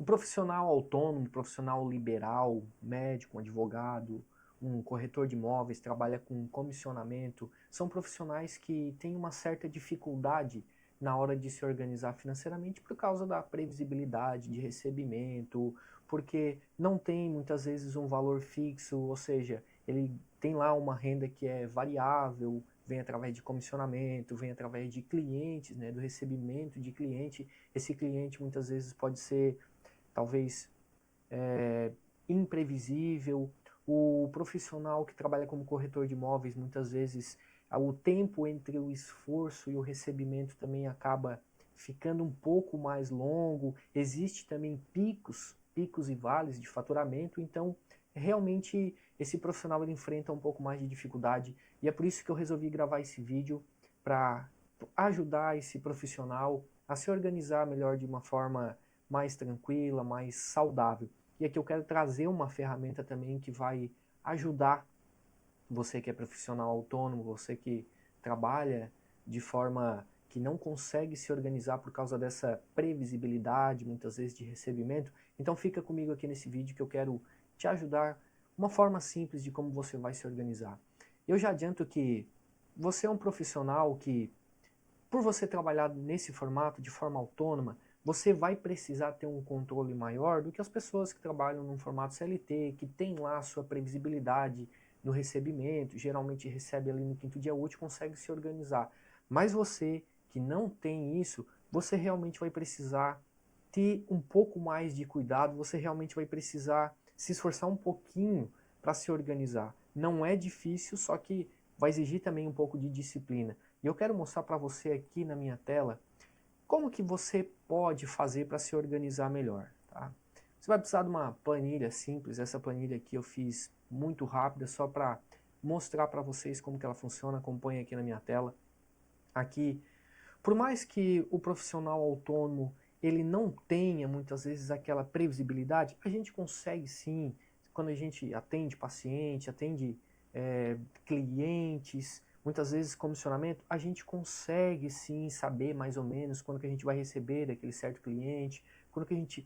profissional autônomo, um profissional liberal, médico, um advogado, um corretor de imóveis, trabalha com comissionamento, são profissionais que têm uma certa dificuldade na hora de se organizar financeiramente por causa da previsibilidade de recebimento, porque não tem muitas vezes um valor fixo, ou seja, ele tem lá uma renda que é variável, vem através de comissionamento, vem através de clientes, né, do recebimento de cliente. Esse cliente muitas vezes pode ser talvez imprevisível. O profissional que trabalha como corretor de imóveis, muitas vezes, o tempo entre o esforço e o recebimento também acaba ficando um pouco mais longo. Existe também picos e vales de faturamento, então realmente esse profissional ele enfrenta um pouco mais de dificuldade e é por isso que eu resolvi gravar esse vídeo para ajudar esse profissional a se organizar melhor de uma forma mais tranquila, mais saudável. E aqui eu quero trazer uma ferramenta também que vai ajudar você que é profissional autônomo, você que trabalha de forma que não consegue se organizar por causa dessa previsibilidade, muitas vezes, de recebimento. Então fica comigo aqui nesse vídeo que eu quero te ajudar uma forma simples de como você vai se organizar. Eu já adianto que você é um profissional que, por você trabalhar nesse formato, de forma autônoma, você vai precisar ter um controle maior do que as pessoas que trabalham num formato CLT, que tem lá a sua previsibilidade no recebimento, geralmente recebe ali no quinto dia útil, consegue se organizar. Mas você que não tem isso, você realmente vai precisar ter um pouco mais de cuidado, você realmente vai precisar se esforçar um pouquinho para se organizar. Não é difícil, só que vai exigir também um pouco de disciplina. E eu quero mostrar para você aqui na minha tela como que você pode fazer para se organizar melhor. Tá? Você vai precisar de uma planilha simples, essa planilha aqui eu fiz muito rápida, só para mostrar para vocês como que ela funciona, acompanhe aqui na minha tela. Aqui, por mais que o profissional autônomo ele não tenha muitas vezes aquela previsibilidade, a gente consegue sim, quando a gente atende paciente, atende clientes, muitas vezes comissionamento, a gente consegue sim saber mais ou menos quando que a gente vai receber daquele certo cliente,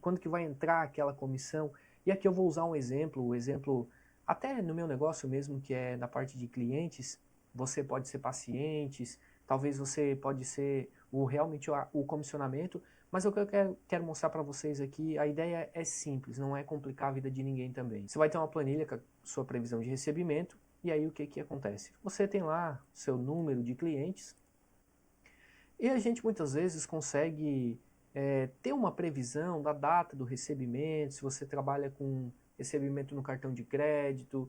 quando que vai entrar aquela comissão. E aqui eu vou usar um exemplo, o exemplo até no meu negócio mesmo, que é na parte de clientes, você pode ser pacientes, talvez você pode ser realmente o comissionamento, mas o que eu quero mostrar para vocês aqui, a ideia é simples, não é complicar a vida de ninguém também. Você vai ter uma planilha com a sua previsão de recebimento, e aí o que que acontece? Você tem lá seu número de clientes, e a gente muitas vezes consegue ter uma previsão da data do recebimento, se você trabalha com recebimento no cartão de crédito,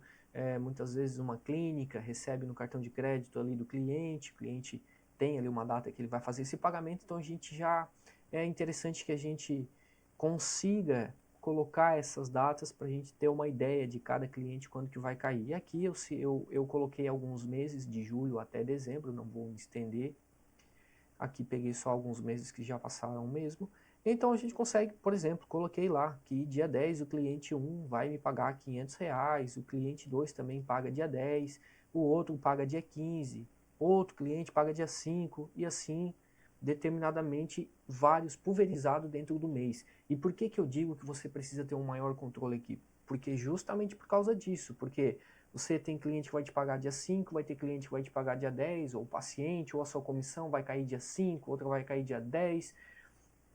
muitas vezes uma clínica recebe no cartão de crédito ali do cliente, o cliente tem ali uma data que ele vai fazer esse pagamento, então a gente já é interessante que a gente consiga colocar essas datas para a gente ter uma ideia de cada cliente quando que vai cair. E aqui eu coloquei alguns meses, de julho até dezembro, não vou me estender. Aqui peguei só alguns meses que já passaram mesmo. Então a gente consegue, por exemplo, coloquei lá que dia 10 o cliente 1 vai me pagar R$ 500, o cliente 2 também paga dia 10, o outro paga dia 15, outro cliente paga dia 5 e assim determinadamente vários pulverizados dentro do mês. E por que que eu digo que você precisa ter um maior controle aqui? Porque justamente por causa disso, porque você tem cliente que vai te pagar dia 5, vai ter cliente que vai te pagar dia 10, ou o paciente, ou a sua comissão vai cair dia 5, outra vai cair dia 10.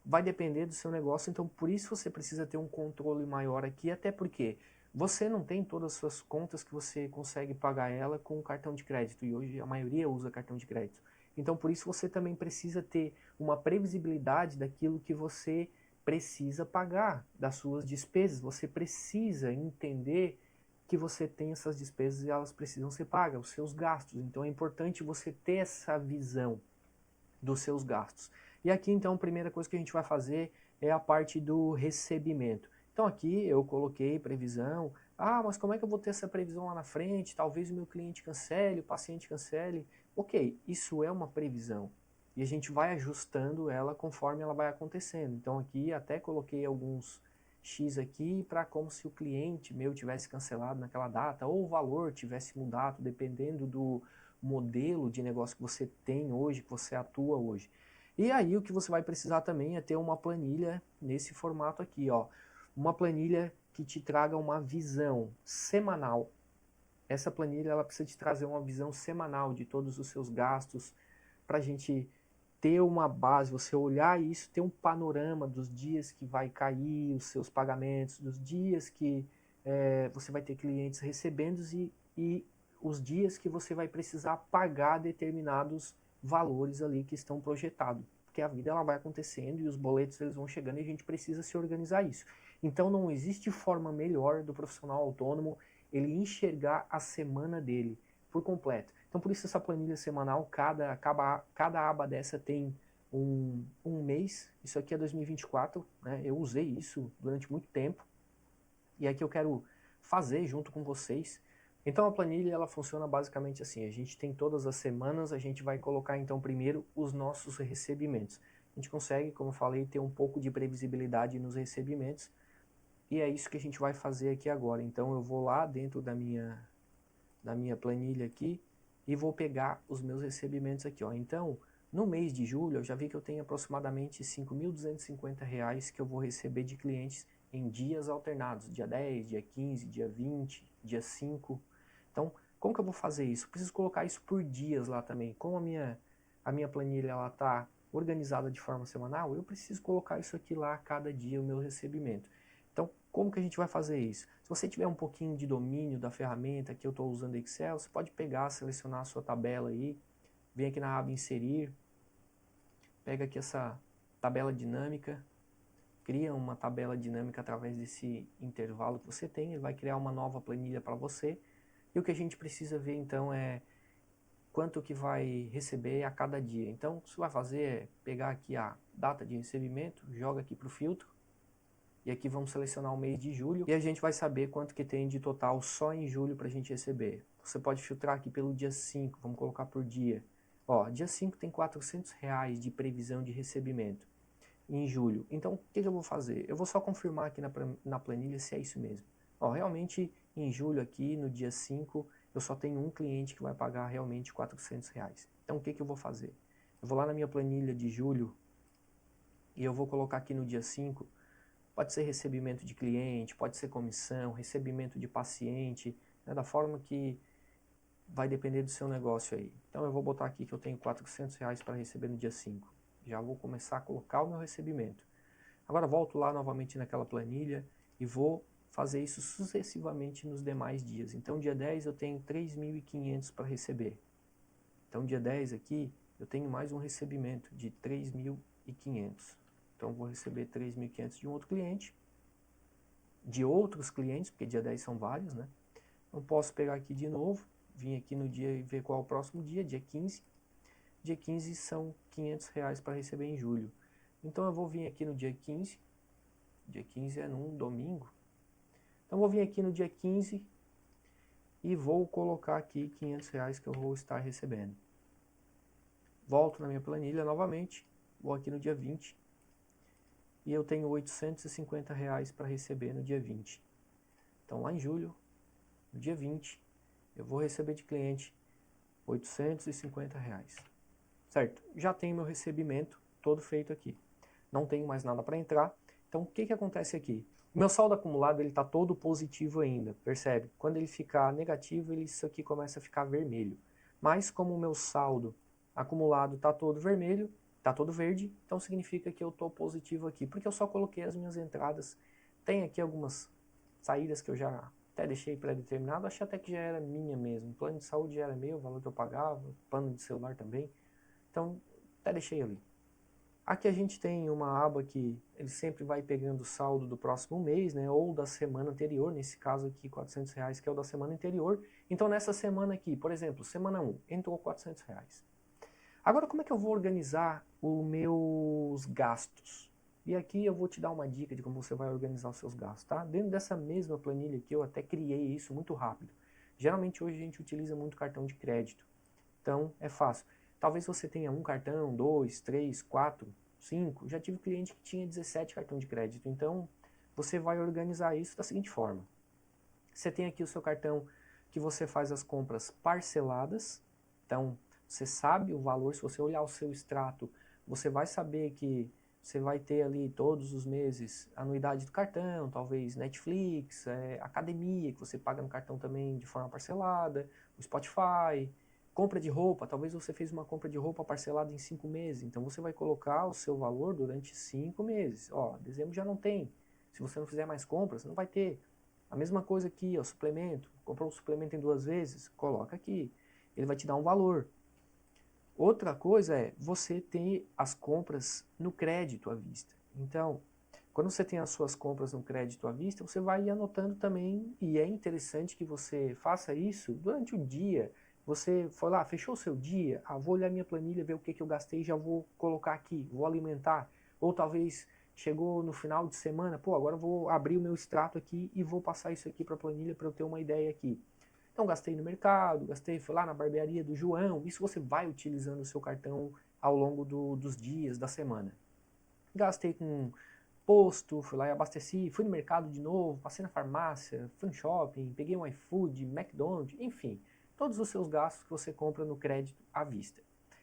Vai depender do seu negócio, então por isso você precisa ter um controle maior aqui, até porque você não tem todas as suas contas que você consegue pagar ela com cartão de crédito, e hoje a maioria usa cartão de crédito. Então por isso você também precisa ter uma previsibilidade daquilo que você precisa pagar, das suas despesas. Você precisa entender que você tem essas despesas e elas precisam ser pagas, os seus gastos. Então é importante você ter essa visão dos seus gastos. E aqui então a primeira coisa que a gente vai fazer é a parte do recebimento. Então aqui eu coloquei previsão, mas como é que eu vou ter essa previsão lá na frente? Talvez o meu cliente cancele, o paciente cancele. Ok, isso é uma previsão. E a gente vai ajustando ela conforme ela vai acontecendo. Então aqui até coloquei alguns X aqui para como se o cliente meu tivesse cancelado naquela data, ou o valor tivesse mudado, dependendo do modelo de negócio que você tem hoje, que você atua hoje. E aí o que você vai precisar também é ter uma planilha nesse formato aqui, ó. uma planilha que te traga uma visão semanal. Essa planilha ela precisa te trazer uma visão semanal de todos os seus gastos, para a gente ter uma base, você olhar isso, ter um panorama dos dias que vai cair os seus pagamentos, dos dias que você vai ter clientes recebendo e os dias que você vai precisar pagar determinados valores ali que estão projetados. Porque a vida ela vai acontecendo e os boletos eles vão chegando e a gente precisa se organizar isso. Então não existe forma melhor do profissional autônomo ele enxergar a semana dele por completo. Então por isso essa planilha semanal, cada aba dessa tem um mês, isso aqui é 2024, né? Eu usei isso durante muito tempo, e aqui eu quero fazer junto com vocês. Então a planilha ela funciona basicamente assim, a gente tem todas as semanas, a gente vai colocar então primeiro os nossos recebimentos. A gente consegue, como eu falei, ter um pouco de previsibilidade nos recebimentos, e é isso que a gente vai fazer aqui agora. Então eu vou lá dentro da minha planilha aqui, e vou pegar os meus recebimentos aqui, ó. Então, no mês de julho, eu já vi que eu tenho aproximadamente R$ 5.250 que eu vou receber de clientes em dias alternados, dia 10, dia 15, dia 20, dia 5. Então, como que eu vou fazer isso? Eu preciso colocar isso por dias lá também. Como a minha planilha ela está organizada de forma semanal, eu preciso colocar isso aqui lá a cada dia, o meu recebimento. Então, como que a gente vai fazer isso? Se você tiver um pouquinho de domínio da ferramenta que eu estou usando Excel, você pode pegar, selecionar a sua tabela aí, vem aqui na aba inserir, pega aqui essa tabela dinâmica, cria uma tabela dinâmica através desse intervalo que você tem, ele vai criar uma nova planilha para você, e o que a gente precisa ver então é quanto que vai receber a cada dia. Então, o que você vai fazer é pegar aqui a data de recebimento, joga aqui para o filtro, e aqui vamos selecionar o mês de julho e a gente vai saber quanto que tem de total só em julho para a gente receber. Você pode filtrar aqui pelo dia 5, vamos colocar por dia. Ó, dia 5 tem R$400 de previsão de recebimento em julho. Então, o que eu vou fazer? Eu vou só confirmar aqui na planilha se é isso mesmo. Ó, realmente, em julho aqui, no dia 5, eu só tenho um cliente que vai pagar realmente R$400. Então, o que eu vou fazer? Eu vou lá na minha planilha de julho e eu vou colocar aqui no dia 5. Pode ser recebimento de cliente, pode ser comissão, recebimento de paciente, né, da forma que vai depender do seu negócio aí. Então eu vou botar aqui que eu tenho R$400 para receber no dia 5. Já vou começar a colocar o meu recebimento. Agora volto lá novamente naquela planilha e vou fazer isso sucessivamente nos demais dias. Então dia 10 eu tenho 3.500 para receber. Então dia 10 aqui eu tenho mais um recebimento de 3.500. Então, vou receber 3.500 de um outro cliente, de outros clientes, porque dia 10 são vários, né? Então, posso pegar aqui de novo, vir aqui no dia e ver qual é o próximo dia, dia 15. Dia 15 são R$500 para receber em julho. Então, eu vou vir aqui no dia 15. Dia 15 é num domingo. Então, eu vou vir aqui no dia 15 e vou colocar aqui R$500 que eu vou estar recebendo. Volto na minha planilha novamente, vou aqui no dia 20. E eu tenho R$850 para receber no dia 20. Então lá em julho, no dia 20, eu vou receber de cliente R$850. Certo? Já tenho meu recebimento todo feito aqui. Não tenho mais nada para entrar. Então o que acontece aqui? O meu saldo acumulado está todo positivo ainda, percebe? Quando ele ficar negativo, isso aqui começa a ficar vermelho. Mas como o meu saldo acumulado está todo vermelho, está todo verde, então significa que eu estou positivo aqui, porque eu só coloquei as minhas entradas. Tem aqui algumas saídas que eu já até deixei pré-determinado, achei até que já era minha mesmo. Plano de saúde já era meu, o valor que eu pagava, plano de celular também. Então, até deixei ali. Aqui a gente tem uma aba que ele sempre vai pegando o saldo do próximo mês, né, ou da semana anterior, nesse caso aqui R$400, que é o da semana anterior. Então nessa semana aqui, por exemplo, semana 1, entrou R$400. Agora, como é que eu vou organizar os meus gastos? E aqui eu vou te dar uma dica de como você vai organizar os seus gastos, tá? Dentro dessa mesma planilha aqui, eu até criei isso muito rápido. Geralmente hoje a gente utiliza muito cartão de crédito, então é fácil. Talvez você tenha um cartão, 2, 3, 4, 5. Já tive cliente que tinha 17 cartões de crédito, então você vai organizar isso da seguinte forma. Você tem aqui o seu cartão que você faz as compras parceladas, então você sabe o valor, se você olhar o seu extrato, você vai saber que você vai ter ali todos os meses anuidade do cartão, talvez Netflix, academia, que você paga no cartão também de forma parcelada, o Spotify, compra de roupa, talvez você fez uma compra de roupa parcelada em 5 meses, então você vai colocar o seu valor durante 5 meses. Ó, dezembro já não tem, se você não fizer mais compras, não vai ter. A mesma coisa aqui, ó, suplemento, comprou um suplemento em 2 vezes, coloca aqui, ele vai te dar um valor. Outra coisa é você ter as compras no crédito à vista. Então, quando você tem as suas compras no crédito à vista, você vai anotando também, e é interessante que você faça isso durante o dia. Você foi lá, fechou o seu dia, vou olhar minha planilha, ver o que eu gastei, já vou colocar aqui, vou alimentar. Ou talvez chegou no final de semana, pô, agora eu vou abrir o meu extrato aqui e vou passar isso aqui para a planilha para eu ter uma ideia aqui. Então gastei no mercado, fui lá na barbearia do João. Isso você vai utilizando o seu cartão ao longo dos dias, da semana. Gastei com posto, fui lá e abasteci, fui no mercado de novo, passei na farmácia, fui no shopping, peguei um iFood, McDonald's, enfim, todos os seus gastos que você compra no crédito à vista.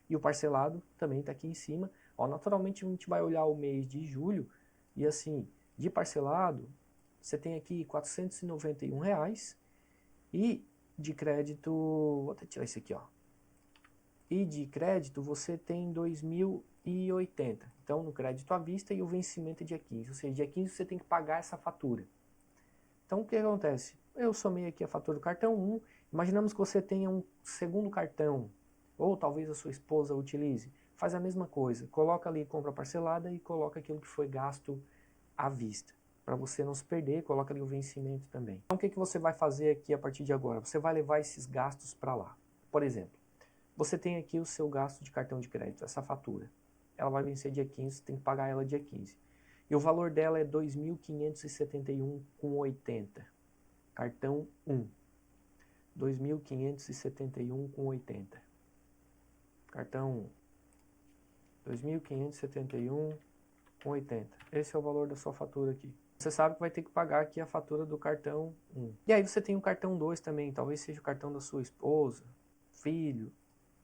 E o parcelado também está aqui em cima. Ó, naturalmente a gente vai olhar o mês de julho e assim, de parcelado, você tem aqui R$ 491 e de crédito, vou até tirar isso aqui, ó. E de crédito você tem 2.080. Então no crédito à vista e o vencimento é dia 15. Ou seja, dia 15 você tem que pagar essa fatura. Então o que acontece? Eu somei aqui a fatura do cartão 1. Imaginamos que você tenha um segundo cartão, ou talvez a sua esposa utilize. Faz a mesma coisa. Coloca ali compra parcelada e coloca aquilo que foi gasto à vista. Para você não se perder, coloca ali o vencimento também. Então o que você vai fazer aqui a partir de agora? Você vai levar esses gastos para lá. Por exemplo, você tem aqui o seu gasto de cartão de crédito, essa fatura. Ela vai vencer dia 15, você tem que pagar ela dia 15. E o valor dela é R$ 2.571,80. Cartão 1. R$ 2.571,80. Cartão 1. R$ 2.571,80. Esse é o valor da sua fatura aqui. Você sabe que vai ter que pagar aqui a fatura do cartão 1. E aí você tem o cartão 2 também, talvez seja o cartão da sua esposa, filho.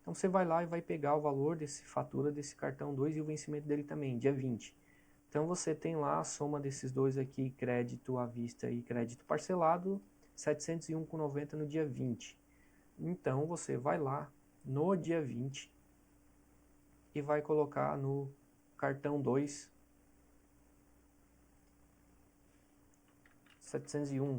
Então você vai lá e vai pegar o valor desse fatura desse cartão 2 e o vencimento dele também, dia 20. Então você tem lá a soma desses dois aqui, crédito à vista e crédito parcelado, R$ 701,90 no dia 20. Então você vai lá no dia 20 e vai colocar no cartão 2 701,90.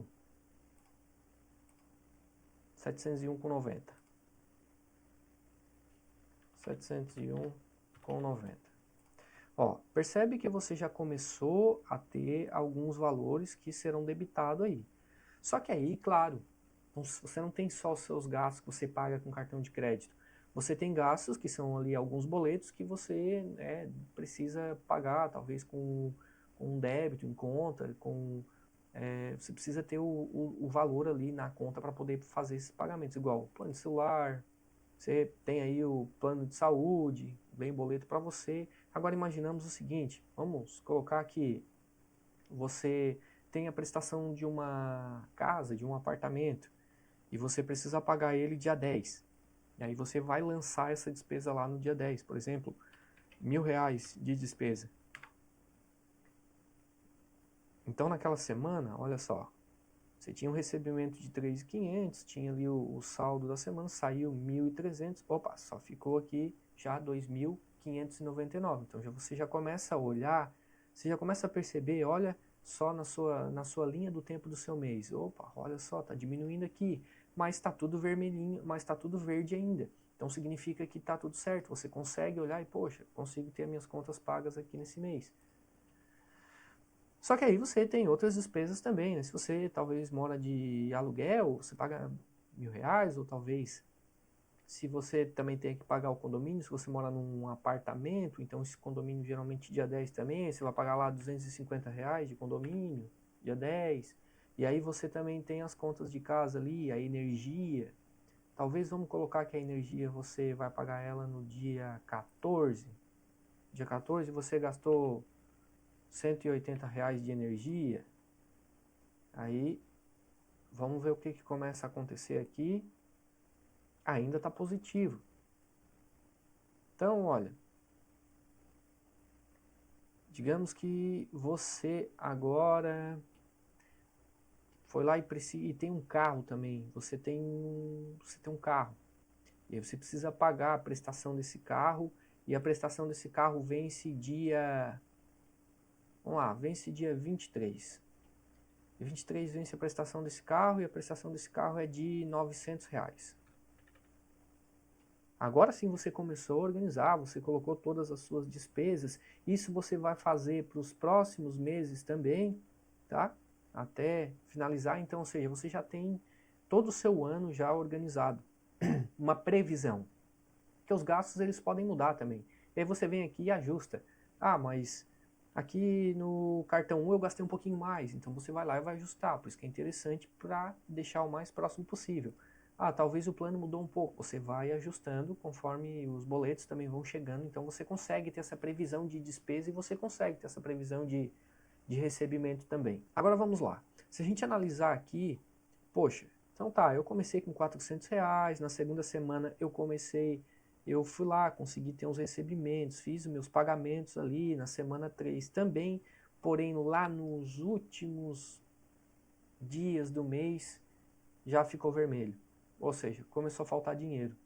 701,90. Ó, percebe que você já começou a ter alguns valores que serão debitados aí. Só que aí, claro, você não tem só os seus gastos que você paga com cartão de crédito. Você tem gastos que são ali alguns boletos que você precisa pagar, talvez com um débito em conta, você precisa ter o valor ali na conta para poder fazer esses pagamentos. Igual plano de celular, você tem aí o plano de saúde, vem boleto para você. Agora imaginamos o seguinte, vamos colocar que você tem a prestação de uma casa, de um apartamento, e você precisa pagar ele dia 10. E aí você vai lançar essa despesa lá no dia 10, por exemplo, R$ 1.000 de despesa. Então naquela semana, olha só, você tinha um recebimento de 3.500, tinha ali o saldo da semana, saiu 1.300, opa, só ficou aqui já 2.599. Então você já começa a olhar, você já começa a perceber, olha só na sua linha do tempo do seu mês. Opa, olha só, está diminuindo aqui, mas está tudo vermelhinho, mas está tudo verde ainda. Então significa que está tudo certo, você consegue olhar e, poxa, consigo ter minhas contas pagas aqui nesse mês. Só que aí você tem outras despesas também, né? Se você talvez mora de aluguel, você paga R$ 1.000, ou talvez se você também tem que pagar o condomínio, se você mora num apartamento, então esse condomínio geralmente dia 10 também, você vai pagar lá R$ 250 de condomínio, dia 10. E aí você também tem as contas de casa ali, a energia. Talvez vamos colocar que a energia você vai pagar ela no dia 14. Dia 14 você gastou R$ 180 de energia. Aí vamos ver o que começa a acontecer aqui. Ainda está positivo. Então, olha, digamos que você agora foi lá e tem um carro também, você tem um carro, e aí você precisa pagar a prestação desse carro, e a prestação desse carro vence dia, vamos lá, vence dia 23. Dia 23 vence a prestação desse carro, e a prestação desse carro é de R$ 900. Agora sim você começou a organizar, você colocou todas as suas despesas, isso você vai fazer para os próximos meses também, tá? Até finalizar, então, ou seja, você já tem todo o seu ano já organizado, uma previsão, porque os gastos eles podem mudar também. E aí você vem aqui e ajusta. Ah, mas aqui no cartão 1 eu gastei um pouquinho mais, então você vai lá e vai ajustar, por isso que é interessante para deixar o mais próximo possível. Ah, talvez o plano mudou um pouco, você vai ajustando conforme os boletos também vão chegando, então você consegue ter essa previsão de despesa e você consegue ter essa previsão de recebimento também. Agora vamos lá, se a gente analisar aqui, poxa, então tá, eu comecei com R$ 400, na segunda semana eu fui lá, consegui ter uns recebimentos, fiz os meus pagamentos ali na semana 3 também, porém lá nos últimos dias do mês já ficou vermelho. Ou seja, começou a faltar dinheiro.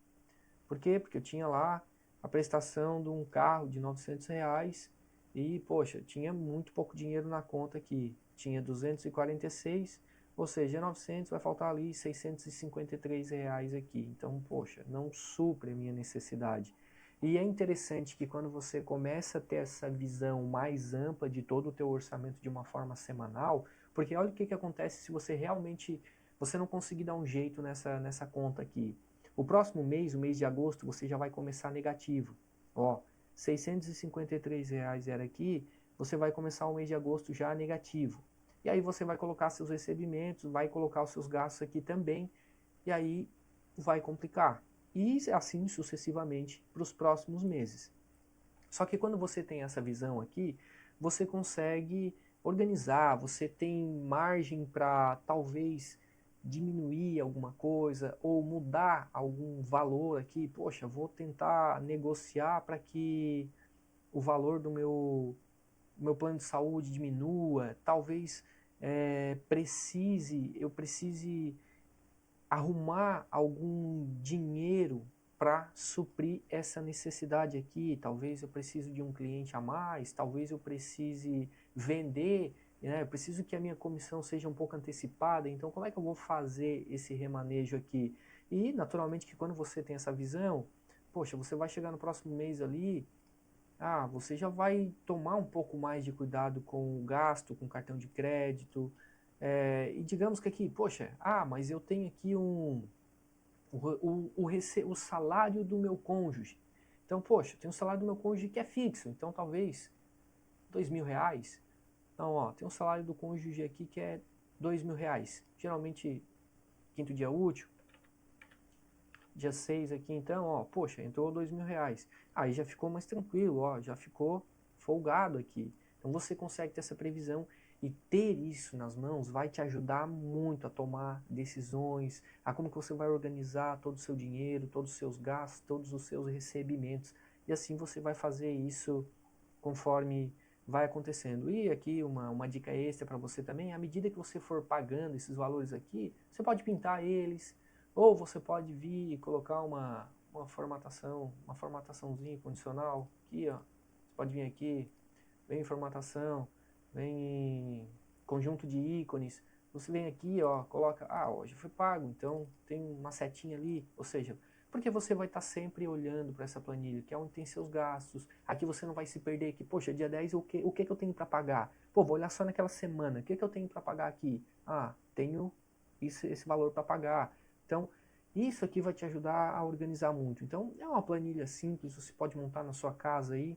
Por quê? Porque eu tinha lá a prestação de um carro de R$ 900 e, poxa, tinha muito pouco dinheiro na conta aqui. Tinha 246, ou seja, 900, vai faltar ali R$ 653 aqui. Então, poxa, não supre a minha necessidade. E é interessante que quando você começa a ter essa visão mais ampla de todo o teu orçamento de uma forma semanal, porque olha o que acontece se você realmente você não conseguir dar um jeito nessa conta aqui. O próximo mês, o mês de agosto, você já vai começar negativo. Ó, R$ 653 era aqui, você vai começar o mês de agosto já negativo. E aí você vai colocar seus recebimentos, vai colocar os seus gastos aqui também, e aí vai complicar. E assim sucessivamente para os próximos meses. Só que quando você tem essa visão aqui, você consegue organizar, você tem margem para talvez diminuir alguma coisa ou mudar algum valor aqui. Poxa, vou tentar negociar para que o valor do meu plano de saúde diminua. Talvez eu precise arrumar algum dinheiro para suprir essa necessidade aqui. Talvez eu precise de um cliente a mais, talvez eu precise vender, né? Eu preciso que a minha comissão seja um pouco antecipada, então como é que eu vou fazer esse remanejo aqui? E naturalmente que quando você tem essa visão, poxa, você vai chegar no próximo mês ali, você já vai tomar um pouco mais de cuidado com o gasto, com o cartão de crédito, e digamos que aqui, poxa, mas eu tenho aqui o salário do meu cônjuge. Então, poxa, tem um salário do meu cônjuge que é fixo, então talvez R$ 2.000. Então, ó, tem um salário do cônjuge aqui que é R$ 2.000. Geralmente, quinto dia útil, dia 6 aqui, então, ó, poxa, entrou R$ 2.000. Aí já ficou mais tranquilo, ó, já ficou folgado aqui. Então você consegue ter essa previsão e ter isso nas mãos vai te ajudar muito a tomar decisões, a como que você vai organizar todo o seu dinheiro, todos os seus gastos, todos os seus recebimentos. E assim você vai fazer isso conforme vai acontecendo. E aqui uma dica extra para você também, à medida que você for pagando esses valores aqui, você pode pintar eles, ou você pode vir e colocar uma formataçãozinha condicional aqui, ó. Você pode vir aqui, vem em formatação, vem em conjunto de ícones. Você vem aqui, ó, coloca, hoje foi pago, então tem uma setinha ali, ou seja, porque você vai estar sempre olhando para essa planilha, que é onde tem seus gastos. Aqui você não vai se perder que, poxa, dia 10 o que eu tenho para pagar? Pô, vou olhar só naquela semana, o que eu tenho para pagar aqui? Tenho esse valor para pagar. Então, isso aqui vai te ajudar a organizar muito. Então, é uma planilha simples, você pode montar na sua casa aí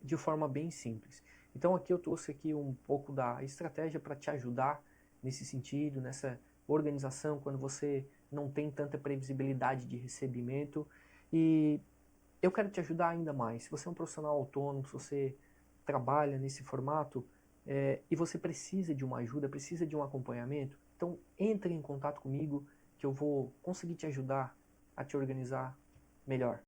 de forma bem simples. Então, aqui eu trouxe aqui um pouco da estratégia para te ajudar nesse sentido, nessa organização, quando você não tem tanta previsibilidade de recebimento. E eu quero te ajudar ainda mais. Se você é um profissional autônomo, se você trabalha nesse formato e você precisa de uma ajuda, precisa de um acompanhamento, então entre em contato comigo que eu vou conseguir te ajudar a te organizar melhor.